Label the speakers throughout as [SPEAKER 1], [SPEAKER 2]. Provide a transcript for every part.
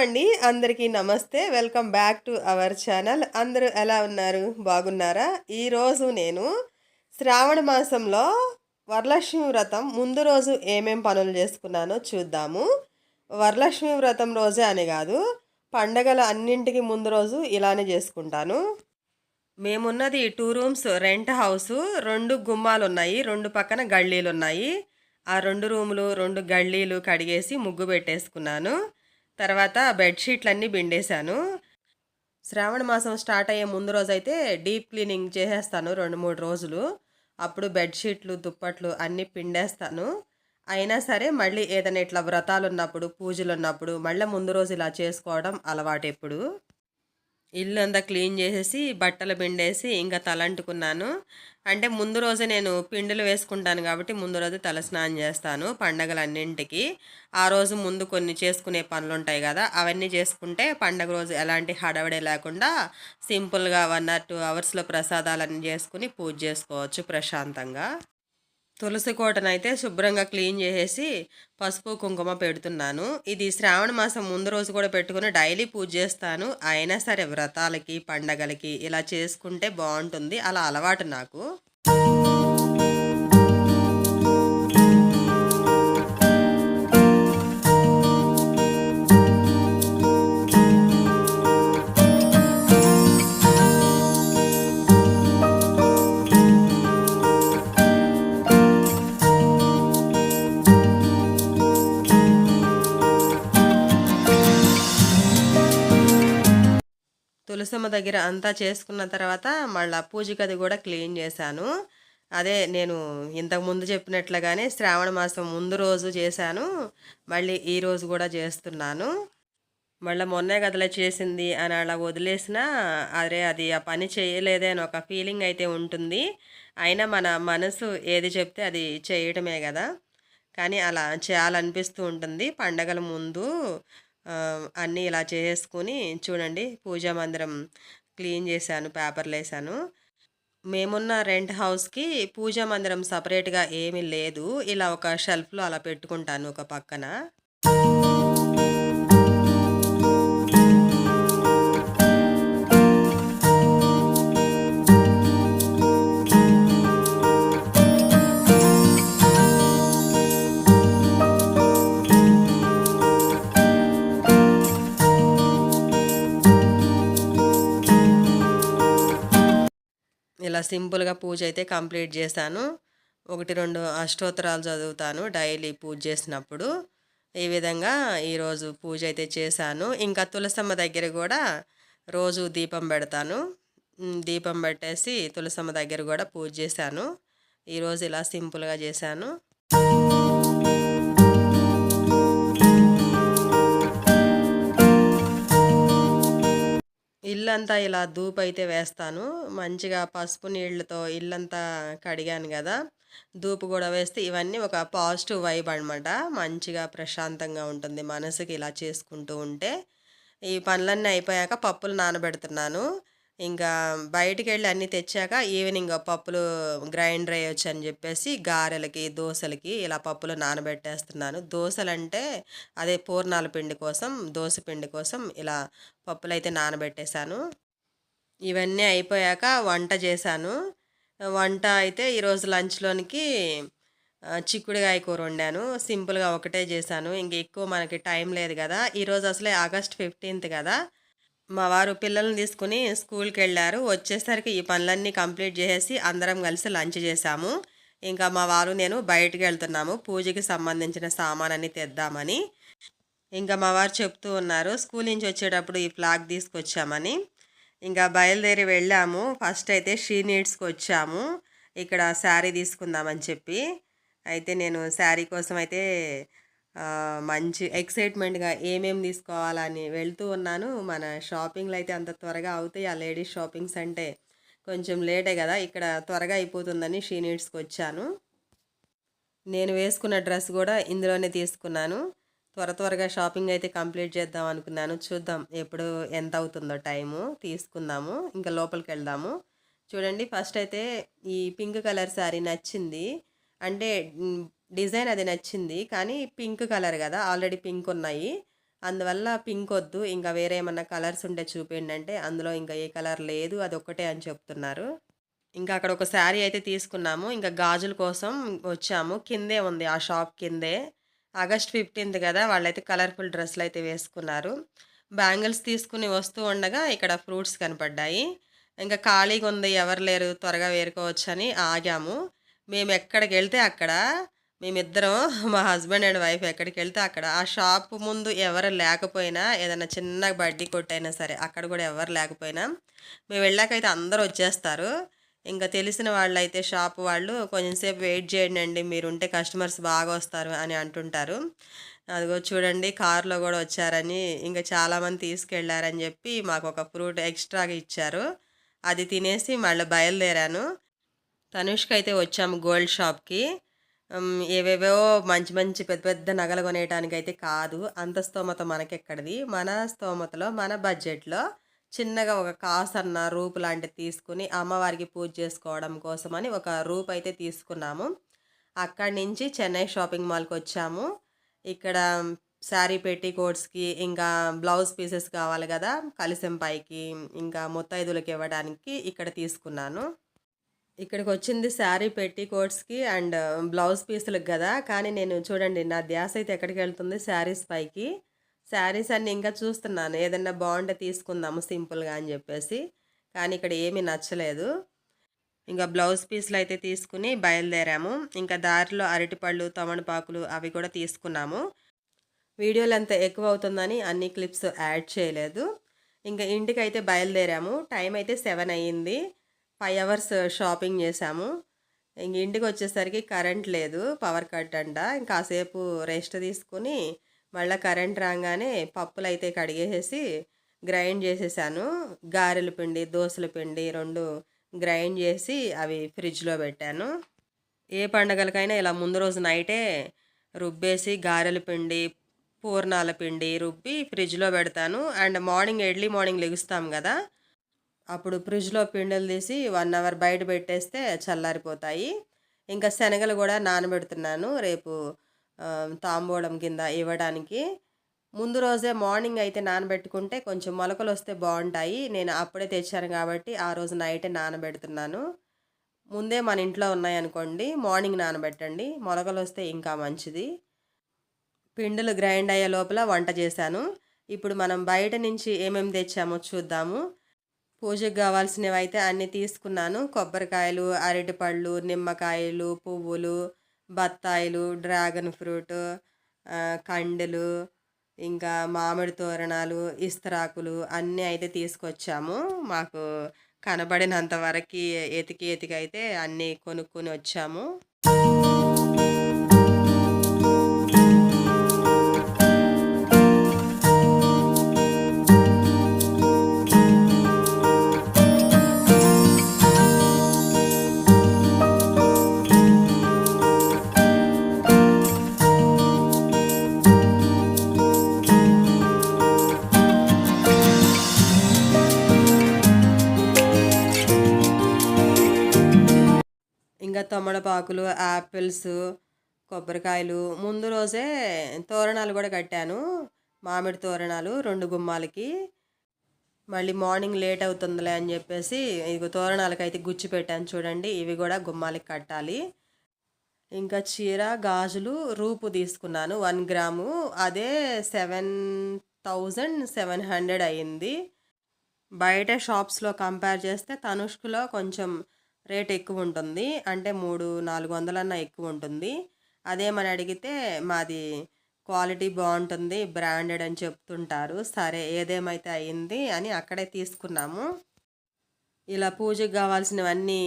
[SPEAKER 1] అండి. అందరికీ నమస్తే. Welcome back to our channel. అందరూ ఎలా ఉన్నారు? బాగున్నారా? ఈరోజు నేను శ్రావణ మాసంలో వరలక్ష్మి వ్రతం ముందు రోజు ఏమేం పనులు చేసుకున్నానో చూద్దాము. వరలక్ష్మి వ్రతం రోజే అని కాదు, పండగల అన్నింటికి ముందు రోజు ఇలానే చేసుకుంటాను. మేమున్నది 2 రూమ్స్ రెంట్ హౌసు. 2 గుమ్మాలున్నాయి. 2 పక్కన గళ్ళీలున్నాయి. ఆ 2 రూములు 2 గళ్ళీలు కడిగేసి ముగ్గు పెట్టేసుకున్నాను. తర్వాత బెడ్షీట్లన్నీ పిండేశాను. శ్రావణ మాసం స్టార్ట్ అయ్యే ముందు రోజైతే డీప్ క్లీనింగ్ చేసేస్తాను 2-3 రోజులు. అప్పుడు బెడ్షీట్లు దుప్పట్లు అన్నీ పిండేస్తాను. అయినా సరే మళ్ళీ ఏదైనా ఇట్లా వ్రతాలు ఉన్నప్పుడు పూజలు ఉన్నప్పుడు మళ్ళీ ముందు రోజు ఇలా చేసుకోవడం అలవాటు. ఎప్పుడు ఇల్లంతా క్లీన్ చేసేసి బట్టలు పిండేసి ఇంకా తలంటుకున్నాను. అంటే ముందు రోజే నేను పిండిలు వేసుకుంటాను కాబట్టి ముందు రోజు తలస్నానం చేస్తాను పండగలన్నింటికి. ఆ రోజు ముందు కొన్ని చేసుకునే పనులు ఉంటాయి కదా, అవన్నీ చేసుకుంటే పండగ రోజు ఎలాంటి హడావిడి లేకుండా సింపుల్గా 1 or 2 అవర్స్లో ప్రసాదాలన్నీ చేసుకుని పూజ చేసుకోవచ్చు ప్రశాంతంగా. తులసి కోటనైతే శుభ్రంగా క్లీన్ చేసేసి పసుపు కుంకుమ పెడుతున్నాను. ఇది శ్రావణ మాసం ముందు రోజు కూడా పెట్టుకుని డైలీ పూజ చేస్తాను. అయినా సరే వ్రతాలకి పండగలకి ఇలా చేసుకుంటే బాగుంటుంది, అలా అలవాటు నాకు. తులసమ్మ దగ్గర అంతా చేసుకున్న తర్వాత మళ్ళీ పూజ గది కూడా క్లీన్ చేశాను. అదే నేను ఇంతకుముందు చెప్పినట్లుగానే శ్రావణ మాసం ముందు రోజు చేశాను, మళ్ళీ ఈరోజు కూడా చేస్తున్నాను. మళ్ళీ మొన్నే కదలే చేసింది అని అలా వదిలేసినా అరే అది ఆ పని చేయలేదే అని ఒక ఫీలింగ్ అయితే ఉంటుంది. అయినా మన మనసు ఏది చెప్తే అది చేయటమే కదా, కానీ అలా చేయాలనిపిస్తూ ఉంటుంది పండగల ముందు. అన్నీ ఇలా చేసుకుని చూడండి పూజా మందిరం క్లీన్ చేశాను, పేపర్లు వేసాను. మేమున్న రెంట్ హౌస్కి పూజా మందిరం సపరేట్గా ఏమీ లేదు. ఇలా ఒక షెల్ఫ్లో అలా పెట్టుకుంటాను ఒక పక్కన. ఇలా సింపుల్గా పూజ అయితే కంప్లీట్ చేశాను. 1-2 అష్టోత్తరాలు చదువుతాను డైలీ పూజ చేసినప్పుడు. ఈ విధంగా ఈరోజు పూజ అయితే చేశాను. ఇంకా తులసమ్మ దగ్గర కూడా రోజు దీపం పెడతాను. దీపం పెట్టేసి తులసమ్మ దగ్గర కూడా పూజ చేశాను. ఈరోజు ఇలా సింపుల్గా చేశాను. ఇల్లంతా ఇలా ధూపైతే వేస్తాను. మంచిగా పసుపు నీళ్ళతో ఇల్లంతా కడిగాను కదా, ధూపు కూడా వేస్తే ఇవన్నీ ఒక పాజిటివ్ వైబ్ అనమాట. మంచిగా ప్రశాంతంగా ఉంటుంది మనసుకి ఇలా చేసుకుంటూ ఉంటే. ఈ పనులన్నీ అయిపోయాక పప్పులు నానబెడుతున్నాను. ఇంకా బయటికి వెళ్ళి అన్నీ తెచ్చాక ఈవినింగ్ పప్పులు గ్రైండర్ వేయొచ్చు అని చెప్పేసి గారెలకి దోశలకి ఇలా పప్పులు నానబెట్టేస్తున్నాను. దోశలంటే అదే పూర్ణాల పిండి కోసం, దోశ పిండి కోసం ఇలా పప్పులు అయితే నానబెట్టేశాను. ఇవన్నీ అయిపోయాక వంట చేశాను. వంట అయితే ఈరోజు లంచ్లోనికి చిక్కుడుగాయ కూర వండాను. సింపుల్గా ఒకటే చేశాను, ఇంక ఎక్కువ మనకి టైం లేదు కదా. ఈరోజు అసలే ఆగస్ట్ 15th కదా. మా వారు పిల్లల్ని తీసుకుని స్కూల్కి వెళ్ళారు. వచ్చేసరికి ఈ పనులన్నీ కంప్లీట్ చేసేసి అందరం కలిసి లంచ్ చేశాము. ఇంకా మా వారు నేను బయటికి వెళ్తున్నాము పూజకి సంబంధించిన సామాన్ తెద్దామని. ఇంకా మా వారు చెప్తూ ఉన్నారు స్కూల్ నుంచి వచ్చేటప్పుడు ఈ ఫ్లాగ్ తీసుకొచ్చామని. ఇంకా బయలుదేరి వెళ్ళాము. ఫస్ట్ అయితే షీ నీడ్స్కి వచ్చాము, ఇక్కడ శారీ తీసుకుందామని చెప్పి. అయితే నేను శారీ కోసం అయితే మంచి ఎక్సైట్మెంట్గా ఏమేమి తీసుకోవాలని వెళ్తూ ఉన్నాను. మన షాపింగ్లు అయితే అంత త్వరగా అవుతాయి, ఆ లేడీస్ షాపింగ్స్ అంటే కొంచెం లేటే కదా, ఇక్కడ త్వరగా అయిపోతుందని షీ నీడ్స్కి వచ్చాను. నేను వేసుకున్న డ్రెస్ కూడా ఇందులోనే తీసుకున్నాను. త్వరగా షాపింగ్ అయితే కంప్లీట్ చేద్దాం అనుకున్నాను. చూద్దాం ఎప్పుడు ఎంత అవుతుందో టైము, తీసుకుందాము. ఇంకా లోపలికి వెళ్దాము. చూడండి ఫస్ట్ అయితే ఈ పింక్ కలర్ శారీ నచ్చింది. అంటే డిజైన్ అది నచ్చింది, కానీ పింక్ కలర్ కదా, ఆల్రెడీ పింక్ ఉన్నాయి. అందువల్ల పింక్ వద్దు, ఇంకా వేరే ఏమన్నా కలర్స్ ఉంటే చూపియండి అంటే, అందులో ఇంకా ఏ కలర్ లేదు, అదొక్కటే అని చెప్తున్నారు. ఇంకా అక్కడ ఒక శారీ అయితే తీసుకున్నాము. ఇంకా గాజుల కోసం వచ్చాము. కిందే ఉంది ఆ షాప్ కిందే. ఆగస్ట్ 15థ్ గదా! వాళ్ళైతే కలర్‌ఫుల్ డ్రెస్సులయితే వేసుకున్నారు. బ్యాంగిల్స్ తీసుకొని వస్తూ ఉండగా ఇక్కడ ఫ్రూట్స్ కనపడ్డాయి. ఇంకా ఖాళీగుంది ఎవరు లేరు త్వరగా ఏరుకోవచ్చని ఆగాము. మేమెక్కడికెళ్తే అక్కడ మేమిద్దరం మా హస్బెండ్ అండ్ వైఫ్ ఎక్కడికెళ్తే అక్కడ ఆ షాపు ముందు ఎవరు లేకపోయినా ఏదన్నా చిన్న బడ్డీ కొట్టయినా సరే అక్కడ గూడా ఎవ్వరు లేకపోయినా మేము వెళ్ళాకైతే అందరూ వచ్చేస్తారు. ఇంక తెలిసిన వాళ్ళైతే షాపు వాళ్ళు కొంచెం సేపు వెయిట్ చేయండండి మీరుంటే కస్టమర్స్ బాగా వస్తారు అని అంటుంటారు. అదిగో చూడండి కారులో గూడా వచ్చారని, ఇంక చాలామంది తీసుకెళ్లారని జెప్పి మాకొక ఫ్రూట్ ఎక్స్‌ట్రాగా ఇచ్చారు. అది తినేసి మళ్ళీ బయలుదేరాను. తనుష్‌కైతే వచ్చాము గోల్డ్ షాప్‌కి. ఏవేవో మంచి మంచి పెద్ద పెద్ద నగలు కొనేయటానికైతే కాదు. అంత స్తోమత మనకెక్కడిది. మన స్తోమతలో, మన బడ్జెట్‌లో చిన్నగా ఒక కాసన్న, రూపు లాంటిది తీసుకొని అమ్మవారికి పూజ చేసుకోవడం కోసమని ఒక రూపయితే తీసుకున్నాము. అక్కడి నుంచి చెన్నై షాపింగ్ మాల్‌కొచ్చాము. ఇక్కడ శారీ పెట్టికోట్స్‌కి, ఇంకా బ్లౌజ్ పీసెస్ కావాలి గదా! కలిసెం పైకి, ఇంకా ముత్తైదులకివ్వడానికి ఇక్కడ తీసుకున్నాను. ఇక్కడికొచ్చింది శారీ పెట్టికోట్స్‌కి అండ్ బ్లౌజ్ పీసులకి గదా! కానీ నేను చూడండి నా ధ్యాసయితే ఎక్కడికెళ్తుంది శారీస్ పైకి. శారీస్ అన్నీ ఇంకా చూస్తున్నాను. ఏదన్నా బావుంటే తీసుకుందాము సింపుల్‌గా అని జెప్పేసి. కానీ ఇక్కడ ఏమీ నచ్చలేదు. ఇంక బ్లౌజ్ పీసులయితే తీసుకొని బయలుదేరాము. ఇంకా దారిలో అరటిపళ్ళు, తమలపాకులు అవి కూడా తీసుకున్నాము. వీడియో లెంత్ ఎక్కువవుతుందని అన్ని క్లిప్స్ యాడ్ చేయలేదు. ఇంక ఇంటికైతే బయలుదేరాము. టైం అయితే 7 అయ్యింది. 5 అవర్స్ షాపింగ్ చేశాము. ఇంక ఇంటికొచ్చేసరికి కరెంట్ లేదు. పవర్ కట్ అంట. కాసేపు రెస్ట్ తీసుకొని మళ్ళా కరెంట్ రాంగానే పప్పులైతే కడిగేసేసి గ్రైండ్ చేసేసాను. గారెల పిండి, దోసల పిండి 2 గ్రైండ్ చేసి అవి ఫ్రిడ్జ్‌లో పెట్టాను. ఏ పండగలకైనా ఇలా ముందు రోజు నైటే రుబ్బేసి గారెల పిండి, పూర్ణాల పిండి రుబ్బి ఫ్రిడ్జ్‌లో పెడతాను. అండ్ మార్నింగ్ ఎర్లీ మార్నింగ్ లెగుస్తాం గదా! అప్పుడు ఫ్రిడ్జ్‌లో పిండిలు తీసి 1 అవర్ బయట పెట్టేస్తే చల్లారిపోతాయి. ఇంకా శనగలు గూడా నానబెడుతున్నాను రేపు తాంబూలం కింద ఇవ్వడానికి. ముందు రోజే మార్నింగ్ అయితే నానబెట్టుకుంటే కొంచెం మొలకలొస్తే బావుంటాయి. నేను అప్పుడే తెచ్చాను గాబట్టి ఆ రోజు నైటే నానబెడుతున్నాను. ముందే మన ఇంట్లో ఉన్నాయనుకోండి మార్నింగ్ నానబెట్టండి. మొలకలొస్తే ఇంకా మంచిది. పిండిలు గ్రైండ్ అయ్యే లోపల వంట చేశాను. ఇప్పుడు మనం బయట నుంచి ఏమేమి తెచ్చామో చూద్దాము. పూజకు కావాల్సినవైతే అన్నీ తీసుకున్నాను. కొబ్బరికాయలు, అరటిపళ్ళు, నిమ్మకాయలు, పువ్వులు, బత్తాయిలు, డ్రాగన్ ఫ్రూటు, కండెలు, ఇంకా మామిడి తోరణాలు, ఇస్తరాకులు అన్నీ అయితే తీసుకొచ్చాము. మాకు కనబడినంత వరకి ఎతికి ఎతికైతే అన్నీ కొనుక్కొని వచ్చాము. ఇంకా తమలపాకులు, యాపిల్సు, కొబ్బరికాయలు ముందు రోజే తోరణాలు గూడా కట్టాను. మామిడి తోరణాలు 2 గుమ్మాలకి. మళ్ళీ మార్నింగ్ లేట్ అవుతుందిలే అని జెప్పేసి ఇగో తోరణాలకైతే గుచ్చి పెట్టాను చూడండి. ఇవి గూడా గుమ్మాలకి కట్టాలి. ఇంకా చీర, గాజులు, రూపు తీసుకున్నాను 1 గ్రాము. అదే 7,700 అయింది. బయట షాప్స్‌లో కంపేర్ చేస్తే తనుష్‌కులో కొంచెం రేట్ ఎక్కువుంటుంది. అంటే 3, 400 ఎక్కువుంటుంది. అదేమని అడిగితే మాది క్వాలిటీ బావుంటుంది, బ్రాండెడ్ అని చెప్తుంటారు. సరే ఏదేమైతే అయింది అని అక్కడే తీసుకున్నాము. ఇలా పూజకు గావాల్సినవన్నీ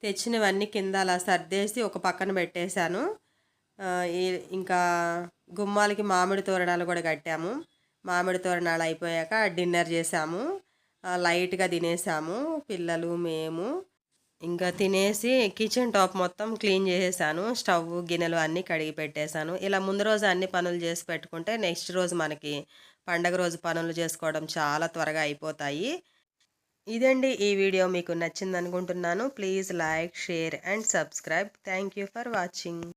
[SPEAKER 1] తెచ్చినవన్నీ కింద అలా సర్దేసి ఒక పక్కన పెట్టేశాను. ఈ ఇంకా గుమ్మాలకి మామిడి తోరణాలు గూడా కట్టాము. మామిడి తోరణాలు అయిపోయాక డిన్నర్ చేశాము. లైట్‌గా తినేసాము పిల్లలు, మేము. ఇంకా తినేసి కిచెన్ టాప్ మొత్తం క్లీన్ చేసేసాను. స్టవ్, గిన్నెలు అన్నీ కడిగి పెట్టేశాను. ఇలా ముందు రోజు అన్ని పనులు చేసి పెట్టుకుంటే నెక్స్ట్ రోజు మనకి పండగ రోజు పనులు చేసుకోవడం చాలా త్వరగా అయిపోతాయి. ఇదండి ఈ వీడియో మీకు నచ్చిందనుకుంటున్నాను. Please like, share and subscribe. Thank you for watching.